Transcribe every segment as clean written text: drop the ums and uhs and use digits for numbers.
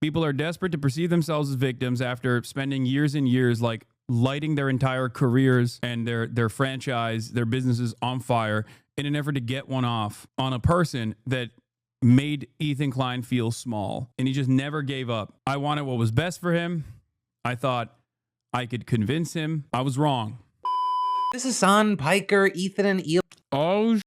People are desperate to perceive themselves as victims after spending years and years like lighting their entire careers and their franchise, their businesses on fire in an effort to get one off on a person that made Ethan Klein feel small. And he just never gave up. I wanted what was best for him. I thought I could convince him. I was wrong. This is Hasan Piker, Ethan, and Hila. Oh,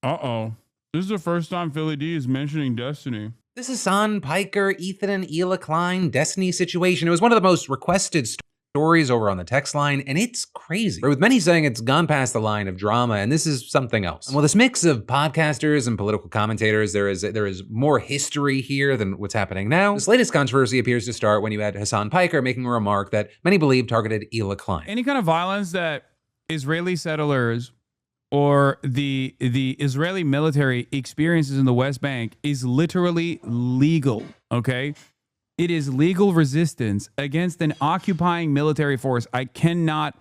uh-oh. This is the first time Philly D is mentioning Destiny. This is Hasan Piker, Ethan, and Hila Klein, Destiny situation. It was one of the most requested stories over on the text line, and it's crazy. With many saying it's gone past the line of drama, and this is something else. Well, this mix of podcasters and political commentators, there is more history here than what's happening now. This latest controversy appears to start when you had Hasan Piker making a remark that many believe targeted Hila Klein. Any kind of violence that Israeli settlers or the Israeli military experiences in the West Bank is literally legal, okay? It is legal resistance against an occupying military force. I cannot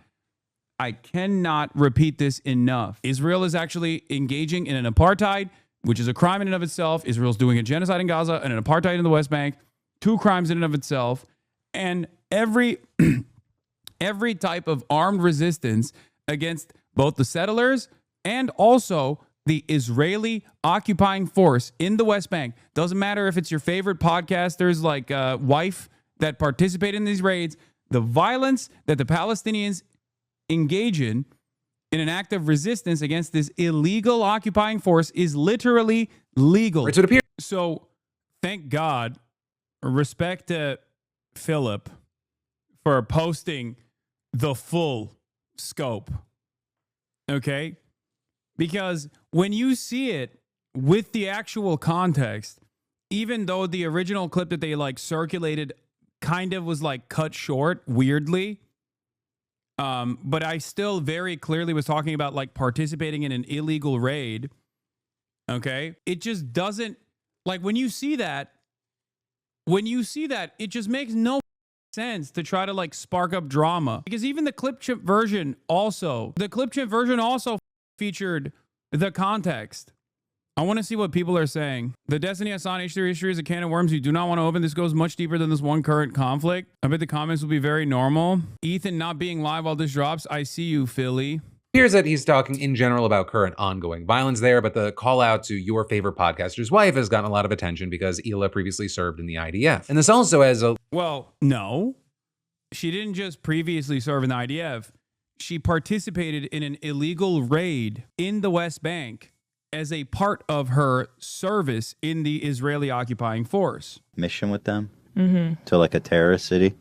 repeat this enough. Israel is actually engaging in an apartheid, which is a crime in and of itself. Israel's doing a genocide in Gaza and an apartheid in the West Bank, 2 crimes in and of itself. And every type of armed resistance against both the settlers and also the Israeli occupying force in the West Bank. Doesn't matter if it's your favorite podcasters like Wife that participate in these raids. The violence that the Palestinians engage in an act of resistance against this illegal occupying force is literally legal. So thank God, respect to Phillip for posting the full scope. Okay? Because when you see it with the actual context, even though the original clip that they like circulated kind of was like cut short weirdly, but I still very clearly was talking about like participating in an illegal raid. Okay. It just doesn't, like, when you see that, it just makes no sense to try to like spark up drama, because even the clip chip version also featured the context. I want to see what people are saying. The Destiny Hasan H3 history is a can of worms you do not want to open. This goes much deeper than this one current conflict. I bet the comments will be very normal. Ethan not being live while this drops. I see you, Philly. Here's that he's talking in general about current ongoing violence there, but the call out to your favorite podcaster's wife has gotten a lot of attention because Hila previously served in the IDF. And this also has a... Well, no. She didn't just previously serve in the IDF. She participated in an illegal raid in the West Bank as a part of her service in the Israeli occupying force. Mission with them to like a terrorist city.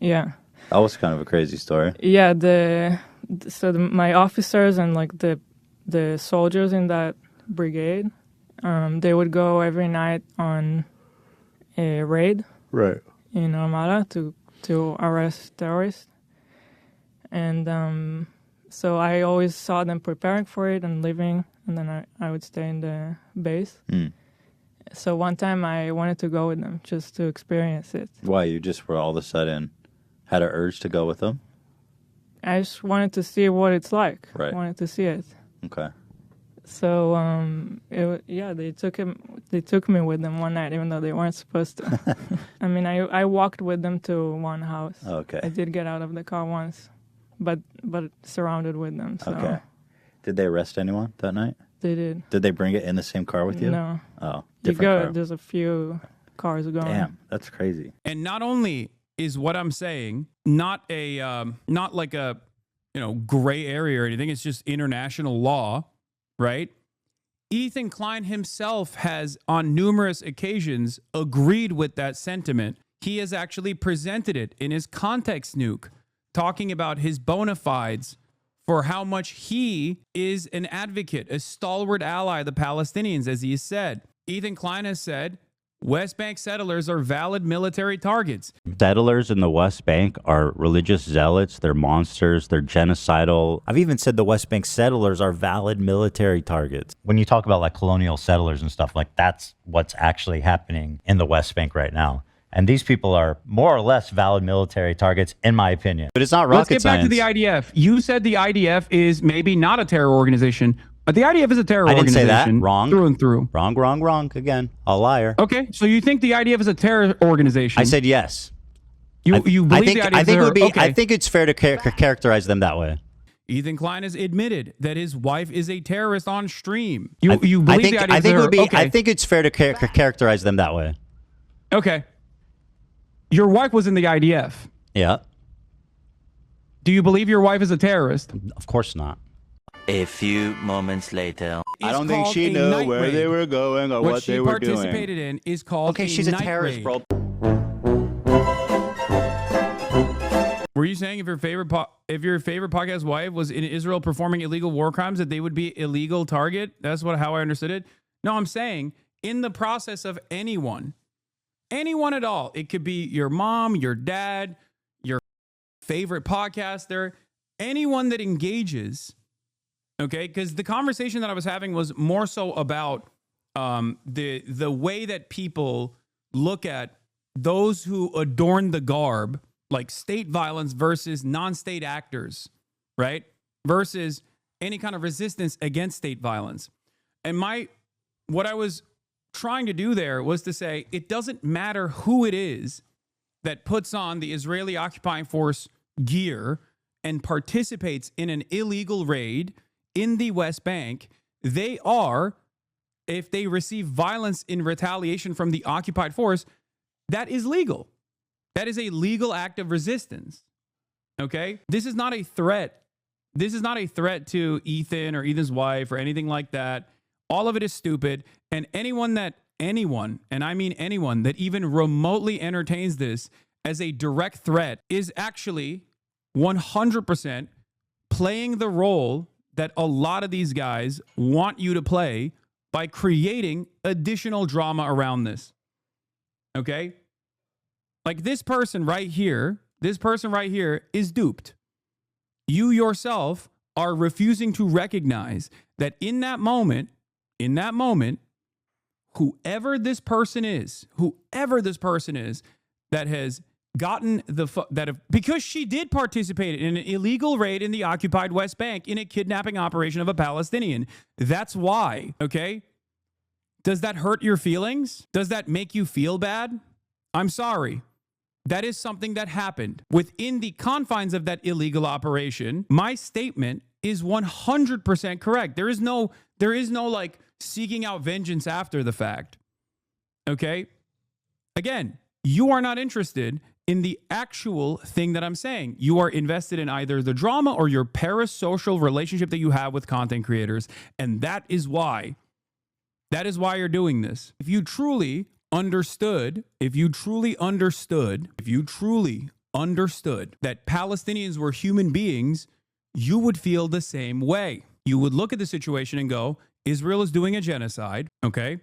Yeah. That was kind of a crazy story. Yeah, my officers and like the soldiers in that brigade, they would go every night on a raid. Right. In Ramallah to arrest terrorists. And so I always saw them preparing for it and leaving, and then I would stay in the base. So one time I wanted to go with them just to experience it. Why? You just were all of a sudden had an urge to go with them? I just wanted to see what it's like. Right. I wanted to see it. Okay. So they took me with them one night, even though they weren't supposed to. I mean, I walked with them to one house. Okay. I did get out of the car once, but surrounded with them. So. Okay. Did they arrest anyone that night? They did. Did they bring it in the same car with you? No. Oh, different car. There's a few cars going. Damn, that's crazy. And not only is what I'm saying not like a gray area or anything, it's just international law, right? Ethan Klein himself has on numerous occasions agreed with that sentiment. He has actually presented it in his context nuke, talking about his bona fides for how much he is an advocate, a stalwart ally of the Palestinians, as he has said. Ethan Klein has said, West Bank settlers are valid military targets. Settlers in the West Bank are religious zealots. They're monsters. They're genocidal. I've even said the West Bank settlers are valid military targets. When you talk about like colonial settlers and stuff, like that's what's actually happening in the West Bank right now. And these people are more or less valid military targets, in my opinion. But it's not rocket science. Let's get back to the IDF. You said the IDF is maybe not a terror organization. The IDF is a terror I didn't say organization. that. Wrong. Through and through. Wrong. Again, a liar. Okay, so you think the IDF is a terror organization? I said yes. You believe I think, the IDF I think it would be. okay. I think it's fair to characterize them that way. Ethan Klein has admitted that his wife is a terrorist on stream. You believe I think, the IDF I think it would be. okay. I think it's fair to characterize them that way. Okay. Your wife was in the IDF. Yeah. Do you believe your wife is a terrorist? Of course not. A few moments later. I don't think she knew where they were going or what they were doing. What she participated in is called Okay, she's a night terrorist, raid. bro. Were you saying if your favorite podcast wife was in Israel performing illegal war crimes that they would be illegal target? That's how I understood it. No, I'm saying in the process of anyone at all. It could be your mom, your dad, your favorite podcaster, anyone that engages. Okay, because the conversation that I was having was more so about the way that people look at those who adorn the garb, like state violence versus non-state actors, right? Versus any kind of resistance against state violence. And what I was trying to do there was to say it doesn't matter who it is that puts on the Israeli occupying force gear and participates in an illegal raid in the West Bank. They are, if they receive violence in retaliation from the occupied force, that is legal. That is a legal act of resistance. Okay? This is not a threat. This is not a threat to Ethan or Ethan's wife or anything like that. All of it is stupid. And anyone, and I mean anyone, that even remotely entertains this as a direct threat is actually 100% playing the role that a lot of these guys want you to play by creating additional drama around this. Okay? Like this person right here is duped. You yourself are refusing to recognize that in that moment, whoever this person is that has gotten because she did participate in an illegal raid in the occupied West Bank in a kidnapping operation of a Palestinian. That's why, okay? Does that hurt your feelings? Does that make you feel bad? I'm sorry. That is something that happened within the confines of that illegal operation. My statement is 100% correct. There is no like seeking out vengeance after the fact. Okay? Again, you are not interested in the actual thing that I'm saying. You are invested in either the drama or your parasocial relationship that you have with content creators. And that is why you're doing this. If you truly understood that Palestinians were human beings, you would feel the same way. You would look at the situation and go, Israel is doing a genocide, okay?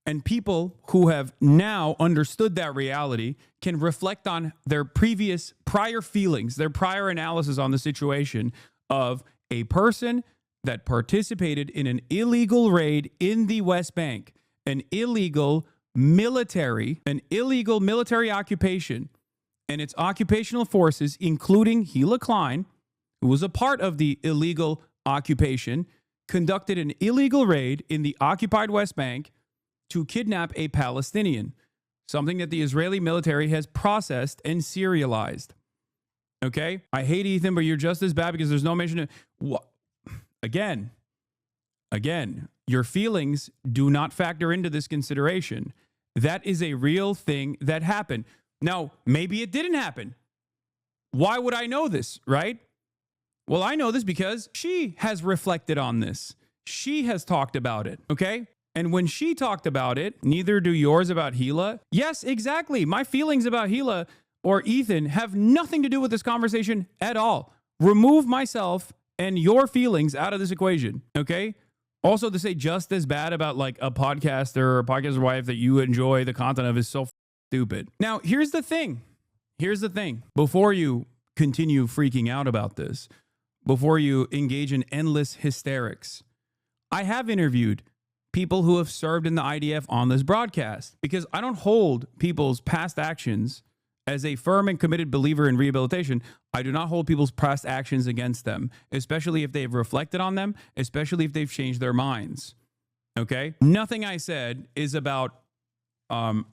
And people who have now understood that reality can reflect on their prior feelings, their prior analysis on the situation of a person that participated in an illegal raid in the West Bank, an illegal military occupation, and its occupational forces, including Hila Klein, who was a part of the illegal occupation, conducted an illegal raid in the occupied West Bank to kidnap a Palestinian, something that the Israeli military has processed and serialized. Okay? I hate Ethan, but you're just as bad because there's no mention of... Again, your feelings do not factor into this consideration. That is a real thing that happened. Now, maybe it didn't happen. Why would I know this, right? Well, I know this because she has reflected on this. She has talked about it, okay? And when she talked about it, neither do yours about Hila. Yes, exactly. My feelings about Hila or Ethan have nothing to do with this conversation at all. Remove myself and your feelings out of this equation, okay? Also, to say just as bad about like a podcaster or a podcaster's wife that you enjoy the content of is so stupid. Now, here's the thing. Before you continue freaking out about this, before you engage in endless hysterics, I have interviewed people who have served in the IDF on this broadcast because I don't hold people's past actions As a firm and committed believer in rehabilitation, I do not hold people's past actions against them, especially if they've reflected on them, especially if they've changed their minds. Okay? Nothing I said is about,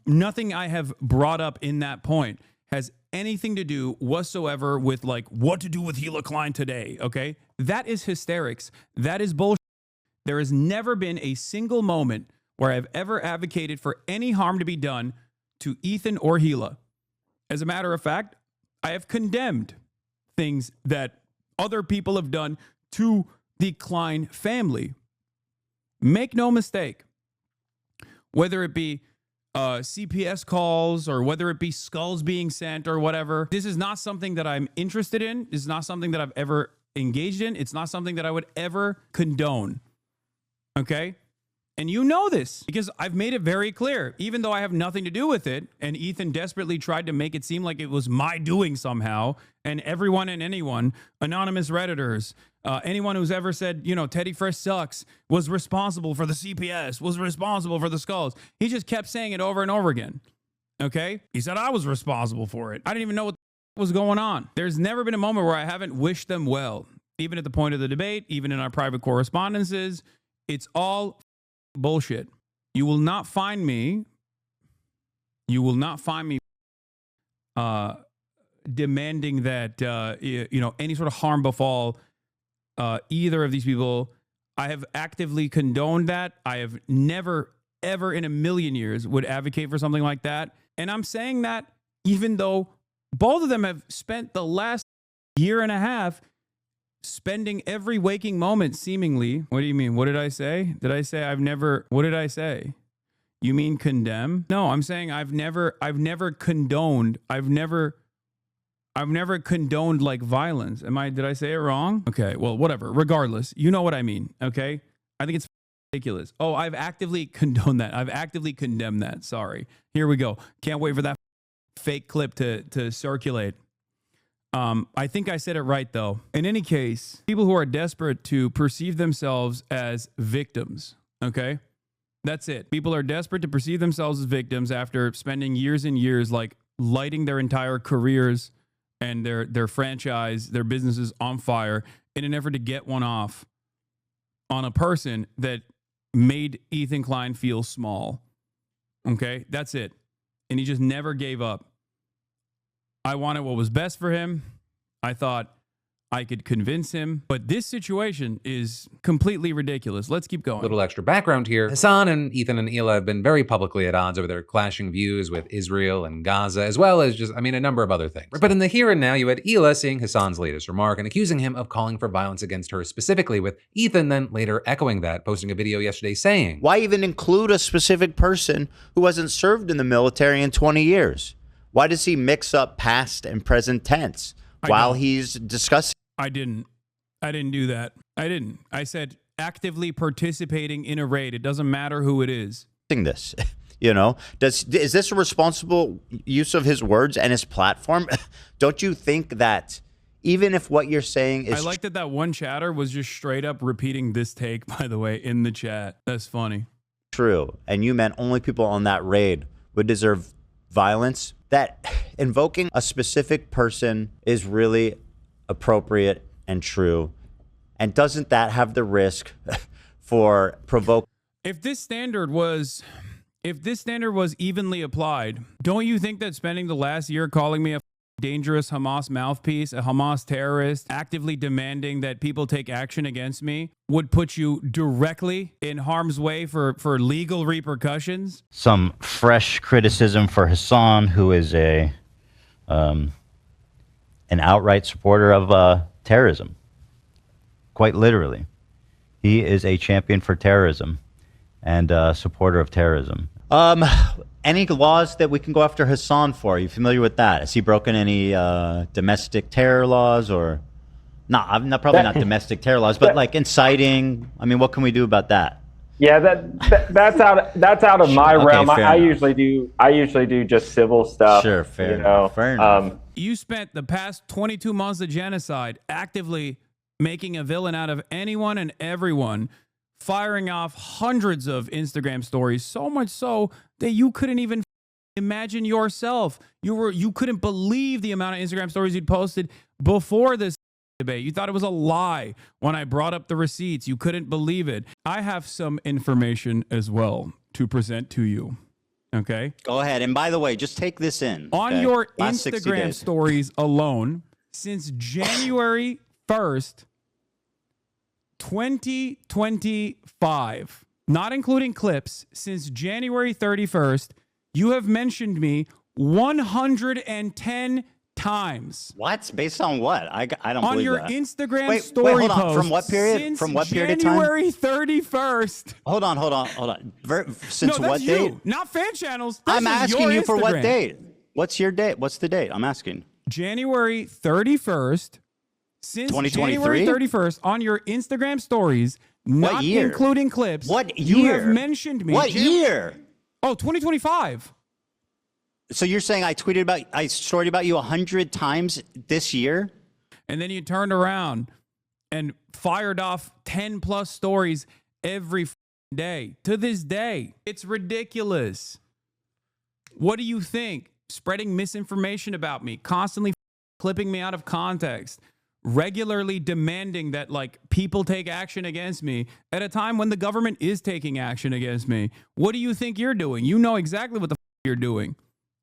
nothing I have brought up in that point has anything to do whatsoever with like what to do with Hila Klein today. Okay? That is hysterics. That is bullshit. There has never been a single moment where I've ever advocated for any harm to be done to Ethan or Hila. As a matter of fact, I have condemned things that other people have done to the Klein family. Make no mistake, whether it be CPS calls or whether it be skulls being sent or whatever, this is not something that I'm interested in. This is not something that I've ever engaged in. It's not something that I would ever condone. Okay? And you know this because I've made it very clear, even though I have nothing to do with it. And Ethan desperately tried to make it seem like it was my doing somehow. And everyone and anyone, anonymous Redditors, anyone who's ever said, you know, Teddy Fresh sucks, was responsible for the CPS, was responsible for the skulls. He just kept saying it over and over again. Okay? He said I was responsible for it. I didn't even know what was going on. There's never been a moment where I haven't wished them well, even at the point of the debate, even in our private correspondences. It's all bullshit. You will not find me demanding that you know, any sort of harm befall either of these people. I have actively condoned that. I have never ever in a million years would advocate for something like that. And I'm saying that even though both of them have spent the last year and a half spending every waking moment seemingly. What do you mean? What did I say? Did I say I've never, what did I say? You mean condemn? No, I'm saying I've never condoned. I've never condoned like violence. Did I say it wrong? Okay, well, whatever. Regardless, you know what I mean, okay? I think it's ridiculous. Oh, I've actively condoned that. I've actively condemned that. Sorry. Here we go. Can't wait for that fake clip to circulate. I think I said it right, though. In any case, people who are desperate to perceive themselves as victims, okay? That's it. People are desperate to perceive themselves as victims after spending years and years, like, lighting their entire careers and their franchise, their businesses on fire in an effort to get one off on a person that made Ethan Klein feel small, okay? That's it. And he just never gave up. I wanted what was best for him. I thought I could convince him. But this situation is completely ridiculous. Let's keep going. Little extra background here. Hasan and Ethan and Hila have been very publicly at odds over their clashing views with Israel and Gaza, as well as just, a number of other things. But in the here and now, you had Hila seeing Hasan's latest remark and accusing him of calling for violence against her specifically, with Ethan then later echoing that, posting a video yesterday saying, "Why even include a specific person who hasn't served in the military in 20 years? Why does he mix up past and present tense while he's discussing?" I didn't do that. I didn't. I said actively participating in a raid. It doesn't matter who it is. This, you know, is this a responsible use of his words and his platform? Don't you think that even if what you're saying is... I like that one chatter was just straight up repeating this take, by the way, in the chat. That's funny. True. And you meant only people on that raid would deserve violence, that invoking a specific person is really appropriate and true. And doesn't that have the risk for provoking? If this standard was evenly applied, don't you think that spending the last year calling me a dangerous Hamas mouthpiece, a Hamas terrorist, actively demanding that people take action against me, would put you directly in harm's way for legal repercussions? Some fresh criticism for Hasan, who is an outright supporter of terrorism. Quite literally. He is a champion for terrorism and a supporter of terrorism. Any laws that we can go after Hasan for? Are you familiar with that? Has he broken any domestic terror laws or... probably not domestic terror laws, but like inciting. What can we do about that? Yeah, that's out of my realm. I usually do just civil stuff. Sure, fair enough. You spent the past 22 months of genocide actively making a villain out of anyone and everyone, firing off hundreds of Instagram stories, so much so that you couldn't even imagine yourself. You couldn't believe the amount of Instagram stories you'd posted before this debate. You thought it was a lie when I brought up the receipts. You couldn't believe it. I have some information as well to present to you. Okay? Go ahead. And by the way, just take this in. On okay? your Last 60 Instagram days. stories alone, since January 1st, 2025, not including clips, since January 31st, you have mentioned me 110 times. What? Based on what? I don't On believe your that. Instagram story hold on. post. From what period? Since From what period of time? January 31st. Hold on. Since No, what that's date? you, not fan channels. This I'm is asking your you for what Instagram. date? What's your date? What's the date? I'm asking. January 31st. Since 2023? January 31st, on your Instagram stories, not year? including clips, What you year? have mentioned me. What year? Oh, 2025. So you're saying I storied about you 100 times this year? And then you turned around and fired off 10 plus stories every day. To this day, it's ridiculous. What do you think? Spreading misinformation about me, constantly clipping me out of context, regularly demanding that like people take action against me at a time when the government is taking action against me. What do you think you're doing? You know exactly what the you're doing.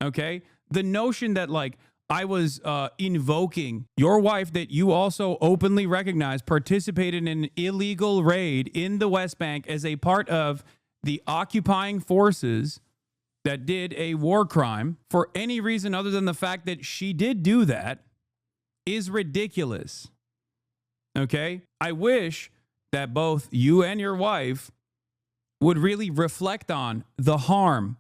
Okay? The notion that like I was invoking your wife that you also openly recognize participated in an illegal raid in the West Bank as a part of the occupying forces that did a war crime for any reason other than the fact that she did do that is ridiculous. Okay? I wish that both you and your wife would really reflect on the harm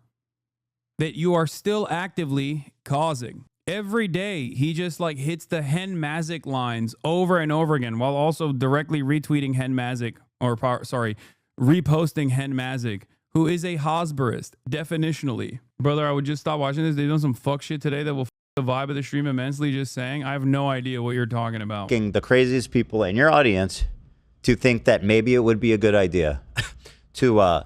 that you are still actively causing. Every day, he just like hits the Hen Mazik lines over and over again while also directly retweeting Hen Mazik, reposting Hen Mazik, who is a Hosberist, definitionally. Brother, I would just stop watching this. They've done some fuck shit today that will the vibe of the stream immensely. Just saying, I have no idea what you're talking about. The craziest people in your audience to think that maybe it would be a good idea to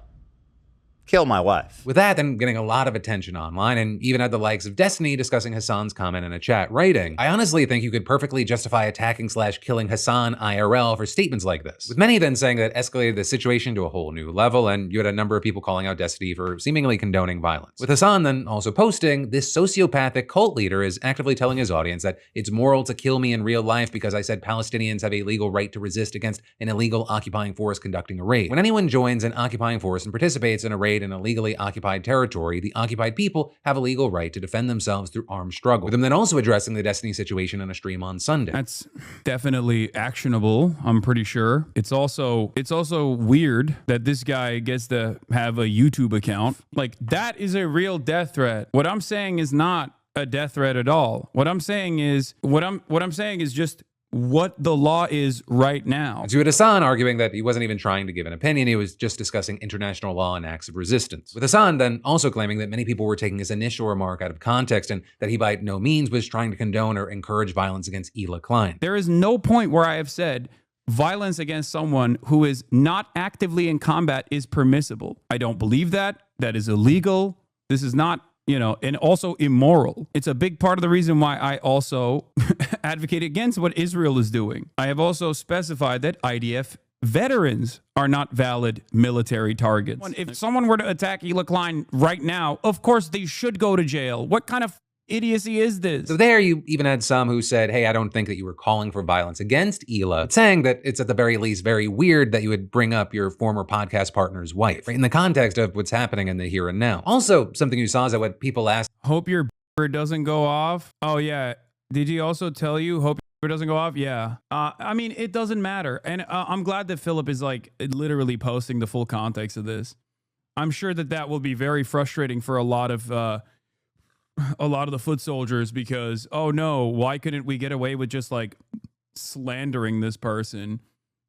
kill my wife. With that, then getting a lot of attention online, and even had the likes of Destiny discussing Hasan's comment in a chat, writing, I honestly think you could perfectly justify attacking/killing Hasan IRL for statements like this. With many then saying that escalated the situation to a whole new level, and you had a number of people calling out Destiny for seemingly condoning violence. With Hasan then also posting, this sociopathic cult leader is actively telling his audience that it's moral to kill me in real life because I said Palestinians have a legal right to resist against an illegal occupying force conducting a raid. When anyone joins an occupying force and participates in a raid in a legally occupied territory, the occupied people have a legal right to defend themselves through armed struggle. With him then also addressing the Destiny situation in a stream on Sunday. That's definitely actionable, I'm pretty sure. It's also weird that this guy gets to have a YouTube account. Like, that is a real death threat. What I'm saying is not a death threat at all. What I'm saying is just what the law is right now. And so you had Hasan arguing that he wasn't even trying to give an opinion, he was just discussing international law and acts of resistance. With Hasan then also claiming that many people were taking his initial remark out of context and that he by no means was trying to condone or encourage violence against Hila Klein. There is no point where I have said violence against someone who is not actively in combat is permissible. I don't believe that. That is illegal. This is not, and also immoral. It's a big part of the reason why I also advocate against what Israel is doing. I have also specified that IDF veterans are not valid military targets. If someone were to attack Hila Klein right now, of course they should go to jail. What kind of idiocy is this? So there you even had some who said, hey, I don't think that you were calling for violence against Hila, saying that it's at the very least very weird that you would bring up your former podcast partner's wife, right, in the context of what's happening in the here and now. Also, something you saw is that what people asked, hope your doesn't go off. Oh yeah, did he also tell you hope your doesn't go off? Yeah. I mean, it doesn't matter. And I'm glad that Phillip is like literally posting the full context of this. I'm sure that will be very frustrating for a lot of the foot soldiers because, oh no, why couldn't we get away with just like slandering this person?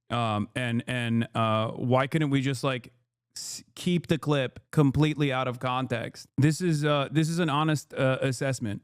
And why couldn't we just like keep the clip completely out of context? This is an honest assessment.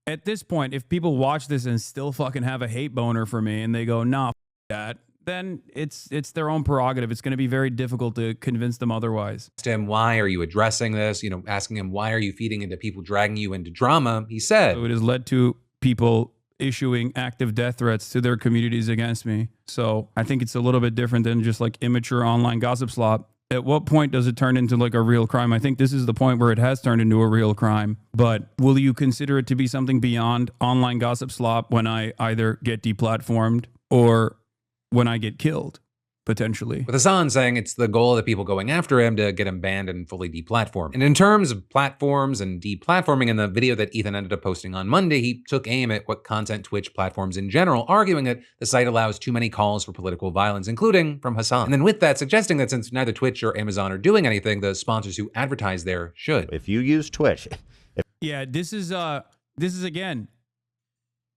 At this point, if people watch this and still fucking have a hate boner for me and they go, nah, that, then it's their own prerogative. It's going to be very difficult to convince them otherwise. Asked him, why are you addressing this? Asking him, why are you feeding into people dragging you into drama? He said, So it has led to people issuing active death threats to their communities against me. So I think it's a little bit different than just like immature online gossip slop. At what point does it turn into like a real crime? I think this is the point where it has turned into a real crime. But will you consider it to be something beyond online gossip slop when I either get deplatformed or when I get killed, potentially? with Hasan saying it's the goal of the people going after him to get him banned and fully deplatformed. And in terms of platforms and deplatforming, in the video that Ethan ended up posting on Monday, he took aim at what content Twitch platforms in general, arguing that the site allows too many calls for political violence, including from Hasan. And then with that, suggesting that since neither Twitch or Amazon are doing anything, the sponsors who advertise there should. If you use Twitch, Yeah, this is again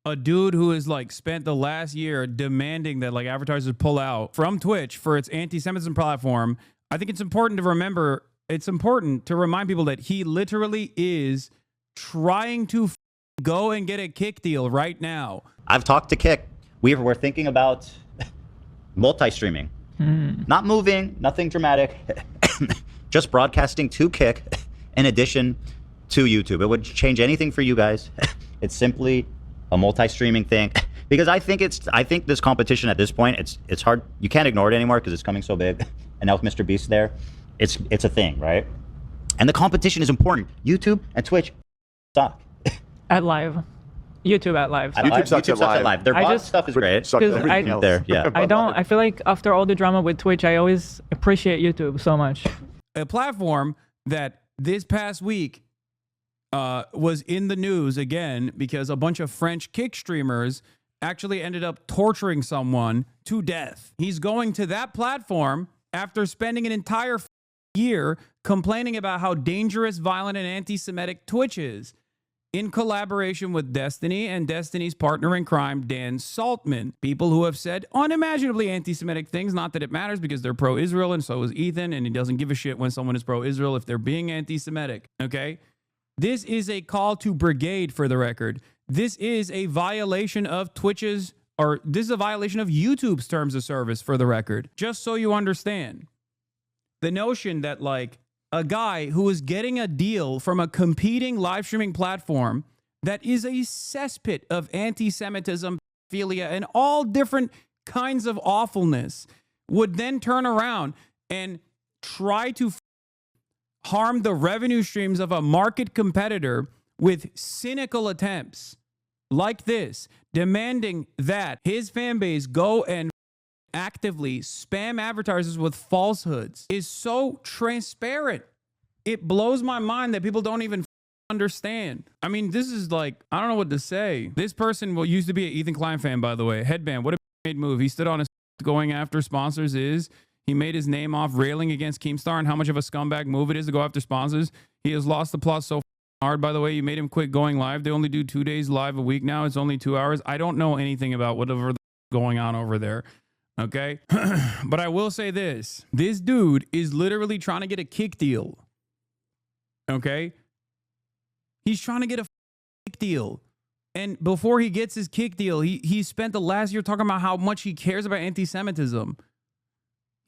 a dude who has like spent the last year demanding that like advertisers pull out from Twitch for its anti-Semitism platform. I think it's important to remember, it's important to remind people that he literally is trying to go and get a Kick deal right now. I've talked to Kick. We're thinking about multi-streaming. Not moving, nothing dramatic, just broadcasting to Kick in addition to YouTube. It would change anything for you guys. It's simply a multi-streaming thing, because I think this competition at this point, it's hard. You can't ignore it anymore because it's coming so big. And now with Mr. Beast there, it's a thing, right? And the competition is important. YouTube and Twitch suck. At live. YouTube at live. YouTube sucks at live. Their bot stuff is great. I feel like after all the drama with Twitch, I always appreciate YouTube so much. A platform that this past week was in the news again because a bunch of French Kick streamers actually ended up torturing someone to death. He's going to that platform after spending an entire year complaining about how dangerous, violent, and anti-Semitic Twitch is, in collaboration with Destiny and Destiny's partner in crime, Dan Saltman. People who have said unimaginably anti-Semitic things, not that it matters because they're pro-Israel, and so is Ethan, and he doesn't give a shit when someone is pro-Israel if they're being anti-Semitic, okay? This is a call to brigade, for the record. This is a violation of Twitch's, or this is a violation of YouTube's terms of service, for the record. Just so you understand. The notion that, like, a guy who is getting a deal from a competing live streaming platform that is a cesspit of anti-Semitism, pedophilia, and all different kinds of awfulness would then turn around and try to harm the revenue streams of a market competitor with cynical attempts like this, demanding that his fan base go and actively spam advertisers with falsehoods, is so transparent. It blows my mind that people don't even understand. I mean, this is like, I don't know what to say. This person used to be an Ethan Klein fan, by the way. Headband, what a made move. He stood on his going after sponsors is. He made his name off railing against Keemstar and how much of a scumbag move it is to go after sponsors. He has lost the plot so hard, by the way. You made him quit going live. They only do 2 days live a week now. It's only 2 hours. I don't know anything about whatever going on over there. Okay? But I will say this. This dude is literally trying to get a Kick deal. Okay? He's trying to get a Kick deal. And before he gets his Kick deal, he spent the last year talking about how much he cares about anti-Semitism.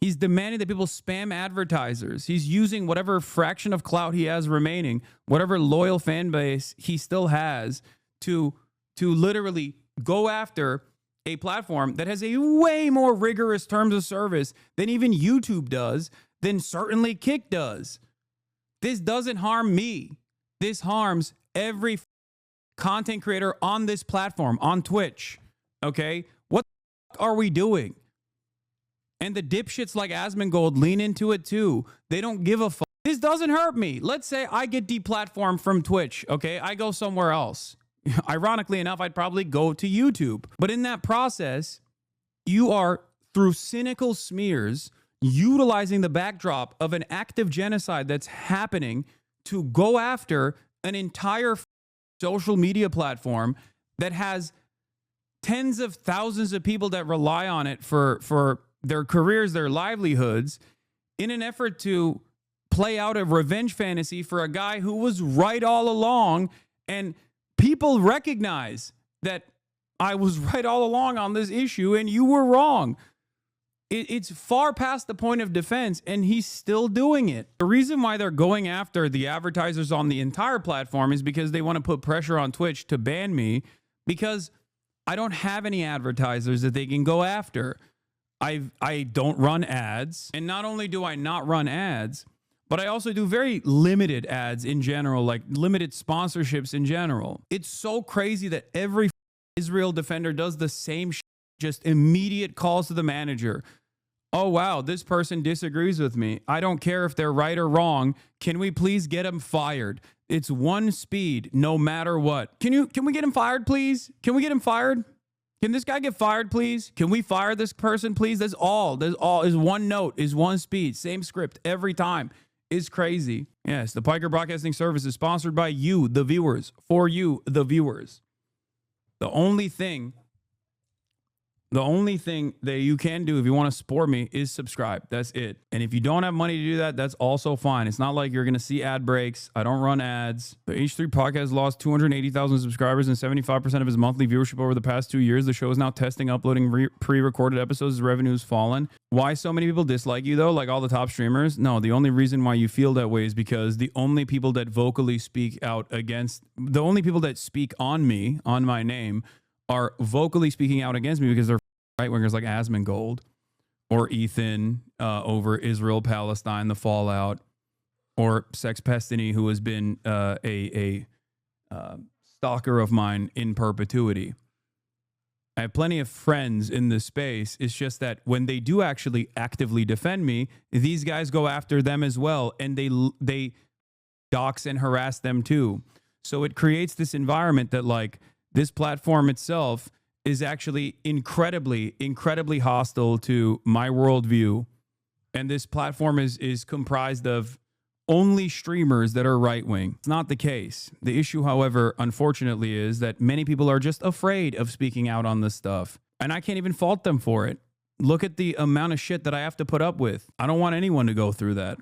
He's demanding that people spam advertisers. He's using whatever fraction of clout he has remaining, whatever loyal fan base he still has, to literally go after a platform that has a way more rigorous terms of service than even YouTube does, than certainly Kick does. This doesn't harm me. This harms every content creator on this platform, on Twitch. Okay? What the fuck are we doing? And the dipshits like Asmongold lean into it too. They don't give a fuck. This doesn't hurt me. Let's say I get deplatformed from Twitch, okay? I go somewhere else. Ironically enough, I'd probably go to YouTube. But in that process, you are, through cynical smears, utilizing the backdrop of an active genocide that's happening to go after an entire social media platform that has tens of thousands of people that rely on it for their careers, their livelihoods, in an effort to play out a revenge fantasy for a guy who was right all along. And people recognize that I was right all along on this issue and you were wrong. It's far past the point of defense, and he's still doing it. The reason why they're going after the advertisers on the entire platform is because they want to put pressure on Twitch to ban me, because I don't have any advertisers that they can go after. I don't run ads, and not only do I not run ads, but I also do very limited ads in general, like limited sponsorships in general. It's so crazy that every Israel defender does the same shit, just immediate calls to the manager. Oh, wow, this person disagrees with me. I don't care if they're right or wrong. Can we please get him fired? It's one speed, no matter what. Can we get him fired, please? Can we get him fired? Can this guy get fired, please? Can we fire this person, please? That's all. Is one note, is one speed, same script every time. Is crazy. Yes, the Piker Broadcasting Service is sponsored by you, the viewers, for you, the viewers. The only thing that you can do if you want to support me is subscribe. That's it. And if you don't have money to do that, that's also fine. It's not like you're going to see ad breaks. I don't run ads. The H3 podcast lost 280,000 subscribers and 75% of his monthly viewership over the past 2 years. The show is now testing uploading pre-recorded episodes as revenue has fallen. Why so many people dislike you, though, like all the top streamers? No, the only reason why you feel that way is because the only people that vocally speak out against, the only people that speak on me, on my name, are vocally speaking out against me because they're right-wingers like Asmongold or Ethan over Israel, Palestine, the fallout, or Sex Pestiny, who has been a stalker of mine in perpetuity. I have plenty of friends in this space. It's just that when they do actually actively defend me, these guys go after them as well, and they dox and harass them too. So it creates this environment that, like, this platform itself is actually incredibly, incredibly hostile to my worldview. And this platform is comprised of only streamers that are right-wing. It's not the case. The issue, however, unfortunately, is that many people are just afraid of speaking out on this stuff. And I can't even fault them for it. Look at the amount of shit that I have to put up with. I don't want anyone to go through that.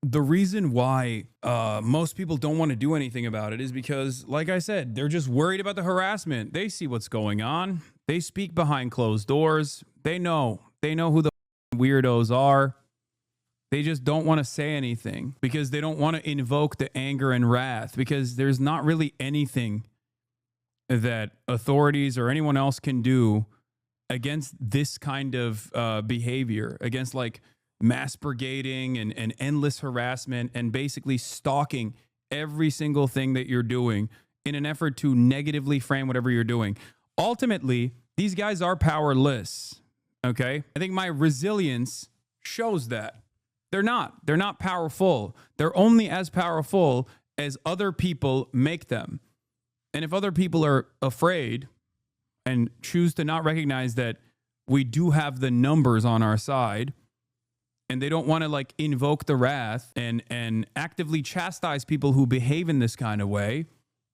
The reason why most people don't want to do anything about it is because, like I said, they're just worried about the harassment. They see what's going on. They speak behind closed doors. They know who the weirdos are. They just don't want to say anything because they don't want to invoke the anger and wrath, because there's not really anything that authorities or anyone else can do against this kind of behavior, against like mass brigading and endless harassment and basically stalking every single thing that you're doing in an effort to negatively frame whatever you're doing. Ultimately, these guys are powerless, okay? I think my resilience shows that. They're not powerful. They're only as powerful as other people make them. And if other people are afraid and choose to not recognize that we do have the numbers on our side, and they don't want to like invoke the wrath and actively chastise people who behave in this kind of way,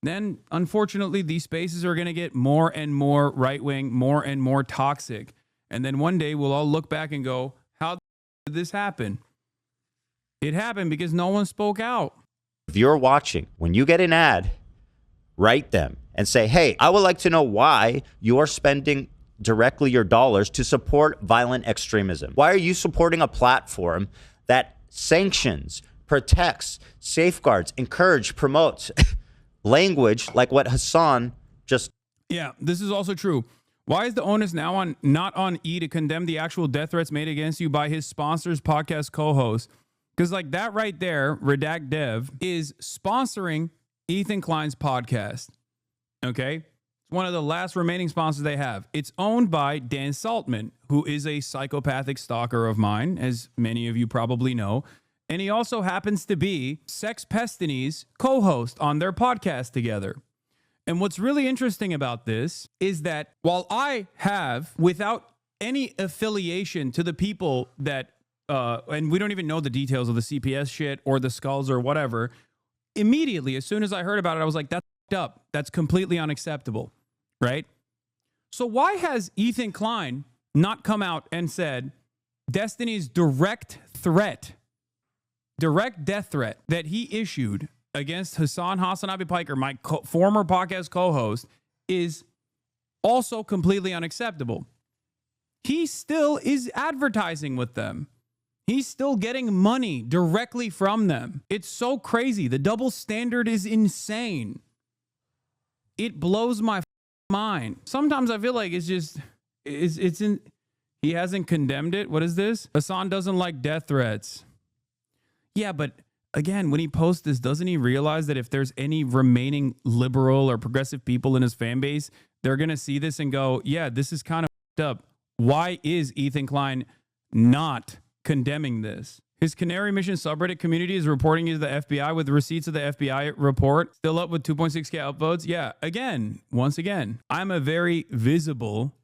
then unfortunately these spaces are going to get more and more right-wing, more and more toxic. And then one day we'll all look back and go, how did this happen? It happened because no one spoke out. If you're watching, when you get an ad, write them and say, hey, I would like to know why you are spending directly your dollars to support violent extremism. Why are you supporting a platform that sanctions, protects, safeguards, encourages, promotes language like what Hasan just... Yeah, this is also true. Why is the onus now not on E to condemn the actual death threats made against you by his sponsors, podcast co-hosts? Because like that right there, Redact Dev, is sponsoring Ethan Klein's podcast. Okay? It's one of the last remaining sponsors they have. It's owned by Dan Saltman, who is a psychopathic stalker of mine, as many of you probably know. And he also happens to be Sex Pestiny's co-host on their podcast together. And what's really interesting about this is that while I have, without any affiliation to the people that, and we don't even know the details of the CPS shit or the skulls or whatever, immediately, as soon as I heard about it, I was like, that's up. That's completely unacceptable, right? So why has Ethan Klein not come out and said Destiny's direct death threat that he issued against Hasanabi Piker, my former podcast co-host, is also completely unacceptable? he still is advertising with them. He's still getting money directly from them. It's so crazy. The double standard is insane. It blows my mind. Sometimes I feel like it's just, it's in, he hasn't condemned it. What is this? Hasan doesn't like death threats. Yeah, but again, when he posts this, doesn't he realize that if there's any remaining liberal or progressive people in his fan base, they're going to see this and go, yeah, this is kind of f***ed up. Why is Ethan Klein not condemning this? His Canary Mission subreddit community is reporting to the FBI with receipts of the FBI report. Still up with 2.6K upvotes. Yeah, again, once again, I'm a very visible,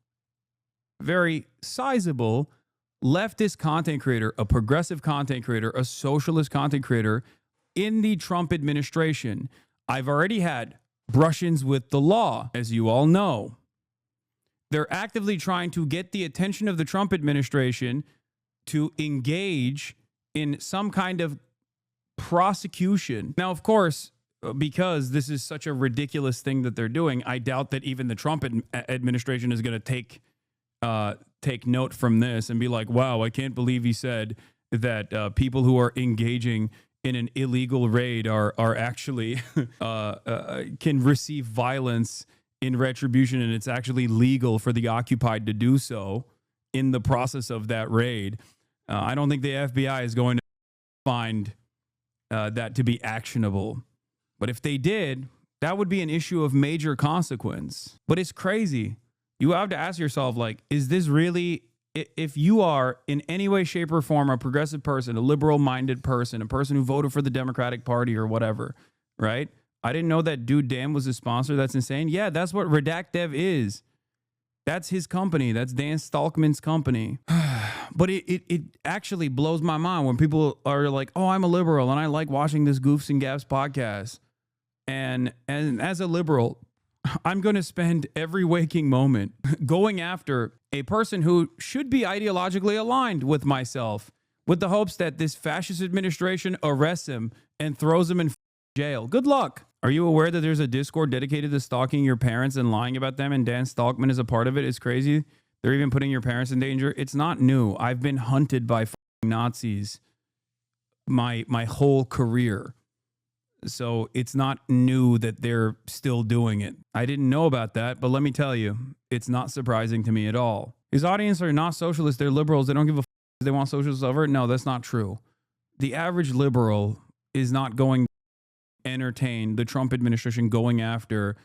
very sizable leftist content creator, a progressive content creator, a socialist content creator in the Trump administration. I've already had brush-ins with the law, as you all know. They're actively trying to get the attention of the Trump administration to engage in some kind of prosecution. Now, of course, because this is such a ridiculous thing that they're doing, I doubt that even the Trump administration is going to take note from this and be like, wow, I can't believe he said that people who are engaging in an illegal raid are actually can receive violence in retribution, and it's actually legal for the occupied to do so in the process of that raid. I don't think the FBI is going to find that to be actionable. But if they did, that would be an issue of major consequence. But it's crazy. You have to ask yourself, like, is this really, if you are in any way, shape, or form a progressive person, a liberal-minded person, a person who voted for the Democratic Party or whatever, right? I didn't know that Dude Dan was a sponsor. That's insane. Yeah, that's what Redact Dev is. That's his company. That's Dan Stalkman's company. But it actually blows my mind when people are like, oh, I'm a liberal and I like watching this Goofs and Gaps podcast. And as a liberal, I'm going to spend every waking moment going after a person who should be ideologically aligned with myself, with the hopes that this fascist administration arrests him and throws him in jail. Good luck. Are you aware that there's a Discord dedicated to stalking your parents and lying about them, and Dan Stalkman is a part of it? It's crazy. They're even putting your parents in danger. It's not new. I've been hunted by Nazis my whole career. So it's not new that they're still doing it. I didn't know about that, but let me tell you, it's not surprising to me at all. His audience are not socialists. They're liberals. They don't give a f*** if they want socialists over. No, that's not true. The average liberal is not going to entertain the Trump administration going after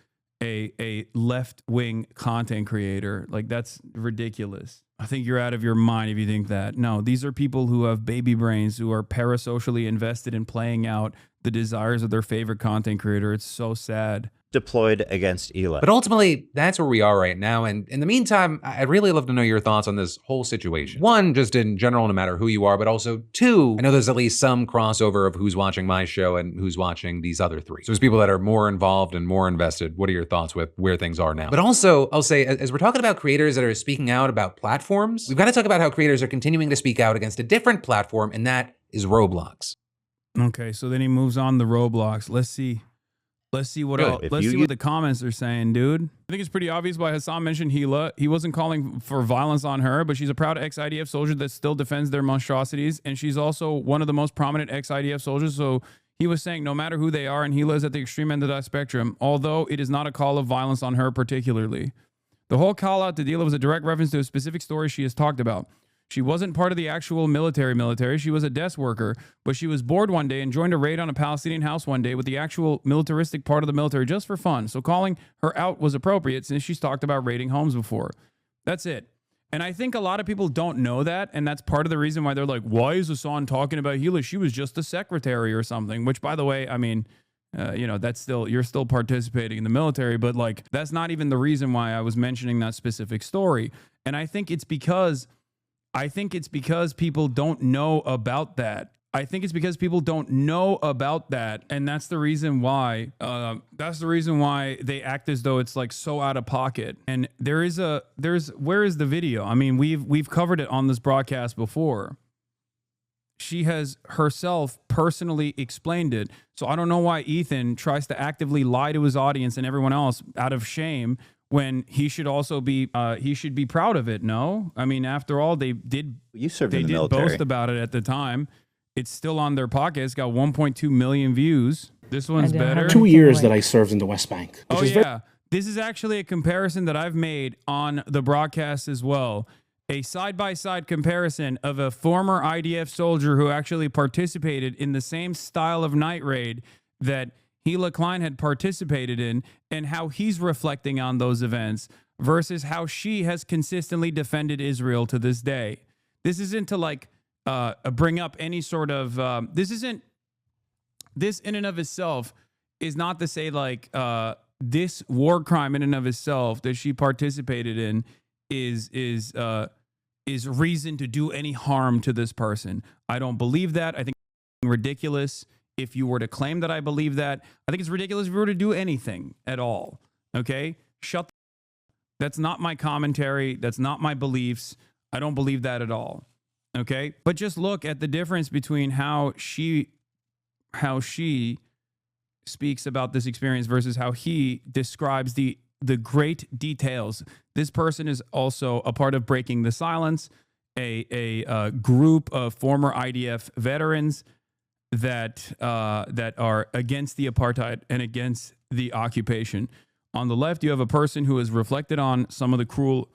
a left-wing content creator. Like, that's ridiculous. I think you're out of your mind if you think that. No, these are people who have baby brains, who are parasocially invested in playing out the desires of their favorite content creator. It's so sad. Deployed against Hila. But ultimately, that's where we are right now. And in the meantime, I'd really love to know your thoughts on this whole situation. One, just in general, no matter who you are, but also two, I know there's at least some crossover of who's watching my show and who's watching these other three. So there's people that are more involved and more invested. What are your thoughts with where things are now? But also, I'll say, as we're talking about creators that are speaking out about platforms, we've got to talk about how creators are continuing to speak out against a different platform, and that is Roblox. Okay, so then he moves on to Roblox. Let's see what else. Let's see what the comments are saying, dude. I think it's pretty obvious why Hasan mentioned Hila. He wasn't calling for violence on her, but she's a proud ex-IDF soldier that still defends their monstrosities, and she's also one of the most prominent ex-IDF soldiers. So he was saying no matter who they are, and Hila is at the extreme end of that spectrum, although it is not a call of violence on her particularly. The whole call out to Hila was a direct reference to a specific story she has talked about. She wasn't part of the actual military. She was a desk worker, but she was bored one day and joined a raid on a Palestinian house one day with the actual militaristic part of the military just for fun. So calling her out was appropriate since she's talked about raiding homes before. That's it. And I think a lot of people don't know that, and that's part of the reason why they're like, why is Hasan talking about Hila? She was just a secretary or something, which, by the way, I mean, that's still, you're still participating in the military, but like, that's not even the reason why I was mentioning that specific story. And I think it's because people don't know about that. And that's the reason why. They act as though it's like so out of pocket. And where is the video? I mean, we've covered it on this broadcast before. She has herself personally explained it. So I don't know why Ethan tries to actively lie to his audience and everyone else out of shame when he should also be he should be proud of it. No, I mean, after all, they did served they in the did military. boast about it at the time. It's still on their pocket. It's got 1.2 million views. This one's better. 2 years that I served in the West Bank. Oh yeah, this is actually a comparison that I've made on the broadcast as well. A side-by-side comparison of a former IDF soldier who actually participated in the same style of night raid that Hila Klein had participated in, and how he's reflecting on those events versus how she has consistently defended Israel to this day. This isn't to like bring up any sort of this in and of itself is not to say like this war crime in and of itself that she participated in is reason to do any harm to this person. I don't believe that. I think it's ridiculous if you were to claim that I believe that. I think it's ridiculous if you were to do anything at all. Okay? Shut the That's not my commentary. That's not my beliefs. I don't believe that at all. Okay? But just look at the difference between how she speaks about this experience versus how he describes the great details. This person is also a part of Breaking the Silence, a group of former IDF veterans that are against the apartheid and against the occupation. On the left, you have a person who has reflected on some of the cruel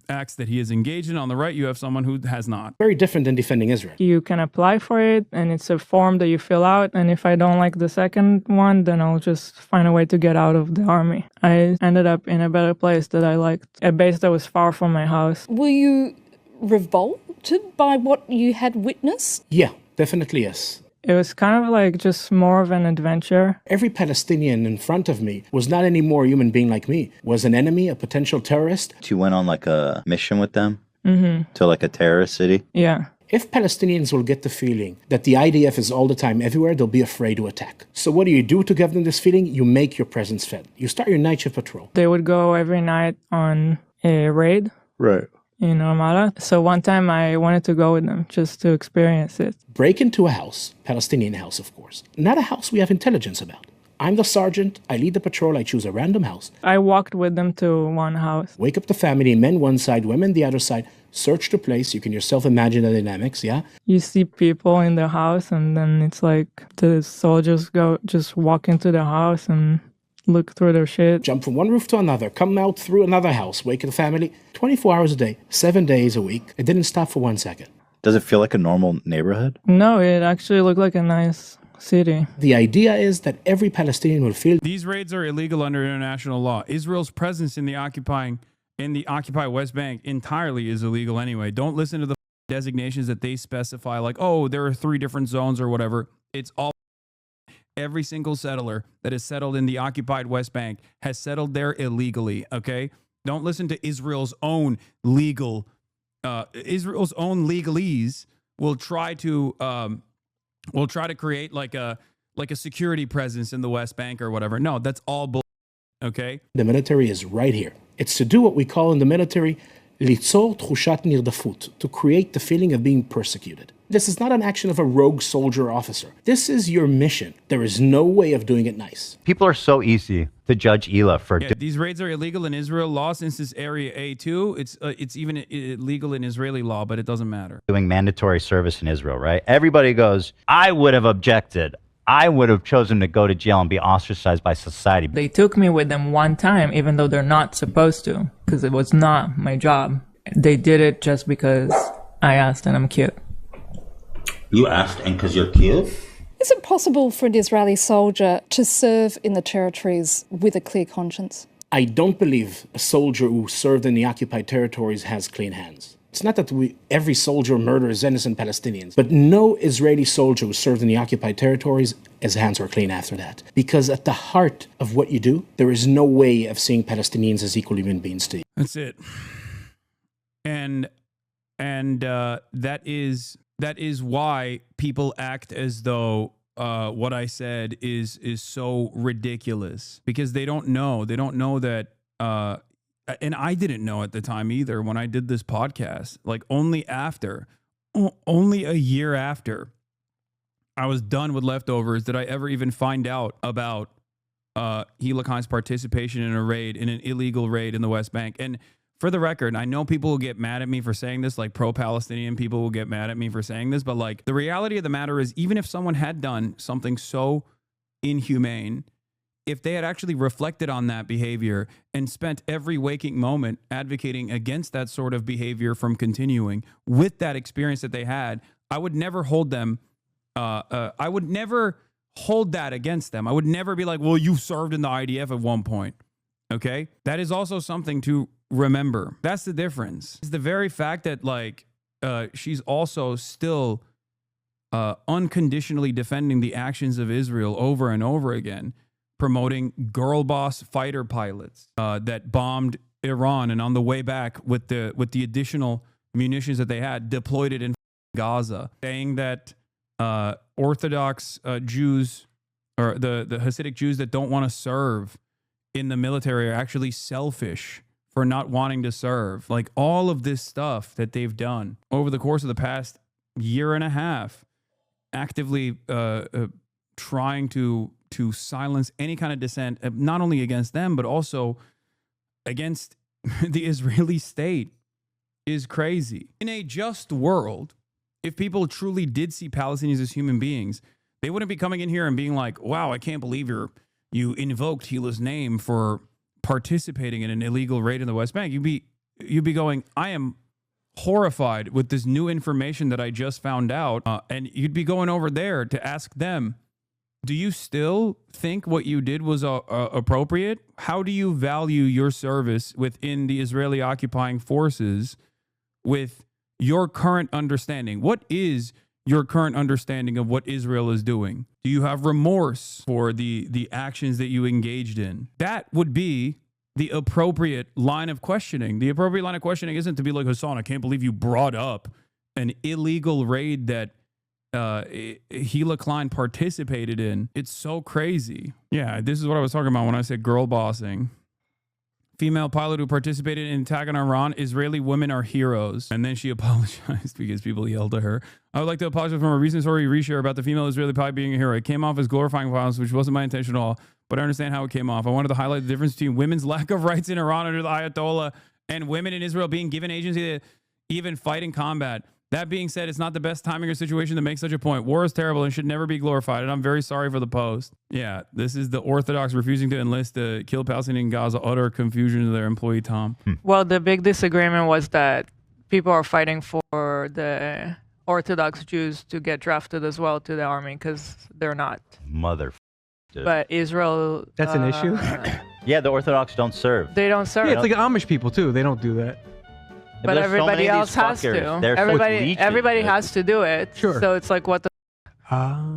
acts that he has engaged in. On the right, you have someone who has not. Very different than defending Israel. You can apply for it, and it's a form that you fill out. And if I don't like the second one, then I'll just find a way to get out of the army. I ended up in a better place that I liked, a base that was far from my house. Were you revolted by what you had witnessed? Yeah, definitely yes. It was kind of like just more of an adventure. Every Palestinian in front of me was not any more human being like me, was an enemy, a potential terrorist. You went on like a mission with them Mm-hmm. to like a terrorist city? Yeah. If Palestinians will get the feeling that the IDF is all the time everywhere, they'll be afraid to attack. So what do you do to give them this feeling? You make your presence felt. You start your night shift patrol. They would go every night on a raid. Right. In Ramallah. So one time I wanted to go with them just to experience it. Break into a house, Palestinian house, of course. Not a house we have intelligence about. I'm the sergeant, I lead the patrol, I choose a random house. I walked with them to one house. Wake up the family, men one side, women the other side. Search the place, you can yourself imagine the dynamics, yeah? You see people in the house, and then it's like the soldiers just walk into the house and look through their shit. Jump from one roof to another, come out through another house, wake the family, 24 hours a day, 7 days a week. It didn't stop for 1 second. Does it feel like a normal neighborhood? No, it actually looked like a nice city. The idea is that every Palestinian will feel these raids are illegal under international law. Israel's presence in the occupied West Bank entirely is illegal anyway. Don't listen to the designations that they specify, like, oh, there are 3 different zones or whatever. It's all. Every single settler that has settled in the occupied West Bank has settled there illegally, okay? Don't listen to Israel's own legalese will try to create like a security presence in the West Bank or whatever. No, that's all bull, okay? the military is right here. It's to do what we call in the military ליצור תחושת נרדפות, to create the feeling of being persecuted. This is not an action of a rogue soldier or officer. This is your mission. There is no way of doing it nice. People are so easy to judge Hila for. These raids are illegal in Israel law since it's Area A2. It's even illegal in Israeli law, but it doesn't matter. Doing mandatory service in Israel, right? Everybody goes, I would have objected. I would have chosen to go to jail and be ostracized by society. They took me with them one time, even though they're not supposed to, because it was not my job. They did it just because I asked and I'm cute. You asked and because you're cute? Is it possible for an Israeli soldier to serve in the territories with a clear conscience? I don't believe a soldier who served in the occupied territories has clean hands. It's not that every soldier murders innocent Palestinians, but no Israeli soldier who served in the occupied territories, his hands were clean after that. Because at the heart of what you do, there is no way of seeing Palestinians as equal human beings to you. That's it. And that is why people act as though what I said is so ridiculous, because they don't know that. And I didn't know at the time either when I did this podcast. Like only a year after I was done with Leftovers did I ever even find out about Hila Klein's participation in an illegal raid in the West Bank. And for the record, I know people will get mad at me for saying this, like pro-Palestinian people will get mad at me for saying this, but like the reality of the matter is, even if someone had done something so inhumane, if they had actually reflected on that behavior and spent every waking moment advocating against that sort of behavior from continuing with that experience that they had, I would never hold them. I would never hold that against them. I would never be like, well, you served in the IDF at one point. Okay. That is also something to remember. That's the difference. It's the very fact that like, she's also still, unconditionally defending the actions of Israel over and over again, promoting girl boss fighter pilots, that bombed Iran and on the way back with the additional munitions that they had deployed it in Gaza, saying that, Orthodox Jews or the Hasidic Jews that don't want to serve in the military are actually selfish for not wanting to serve. Like all of this stuff that they've done over the course of the past year and a half, actively trying to silence any kind of dissent, not only against them, but also against the Israeli state, is crazy. In a just world, if people truly did see Palestinians as human beings, they wouldn't be coming in here and being like, wow, I can't believe you invoked Hila's name for participating in an illegal raid in the West Bank. You'd be going, I am horrified with this new information that I just found out. And you'd be going over there to ask them, do you still think what you did was appropriate? How do you value your service within the Israeli occupying forces with your current understanding? What is your current understanding of what Israel is doing? Do you have remorse for the actions that you engaged in? That would be the appropriate line of questioning. The appropriate line of questioning isn't to be like, Hasan, I can't believe you brought up an illegal raid that Hila Klein participated in. It's so crazy. Yeah, this is what I was talking about when I said girl bossing. Female pilot who participated in attack on Iran. Israeli women are heroes. And then she apologized because people yelled at her. I would like to apologize for a recent story reshare about the female Israeli pilot being a hero. It came off as glorifying violence, which wasn't my intention at all, but I understand how it came off. I wanted to highlight the difference between women's lack of rights in Iran under the Ayatollah and women in Israel being given agency to even fight in combat. That being said, it's not the best timing or situation to make such a point. War is terrible and should never be glorified, and I'm very sorry for the post. Yeah, this is the Orthodox refusing to enlist to kill Palestinian in Gaza, utter confusion to their employee, Tom. Well, the big disagreement was that people are fighting for the Orthodox Jews to get drafted as well to the army because they're not. Mother. But Israel... That's an issue? Yeah, the Orthodox don't serve. They don't serve. Yeah, it's like Amish people, too. They don't do that. But everybody else has to. Everybody has to do it. Sure. So it's like, what the...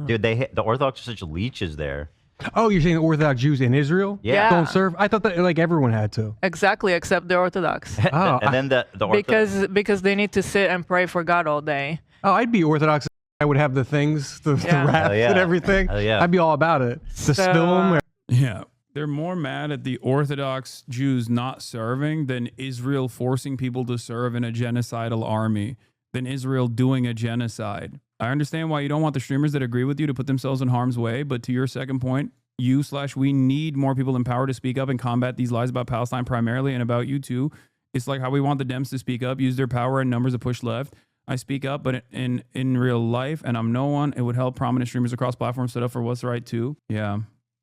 Dude, the Orthodox are such leeches there. Oh, you're saying the Orthodox Jews in Israel don't serve? I thought that like everyone had to. Exactly, except the Orthodox. Oh, and then the Orthodox... Because they need to sit and pray for God all day. Oh, I'd be Orthodox. I would have the things, the wrath and everything. I'd be all about it. The film. Yeah. They're more mad at the Orthodox Jews not serving than Israel forcing people to serve in a genocidal army, than Israel doing a genocide. I understand why you don't want the streamers that agree with you to put themselves in harm's way, but to your second point, we need more people in power to speak up and combat these lies about Palestine primarily and about you too. It's like how we want the Dems to speak up, use their power and numbers to push left. I speak up, but in real life, and I'm no one, it would help prominent streamers across platforms set up for what's right too. Yeah.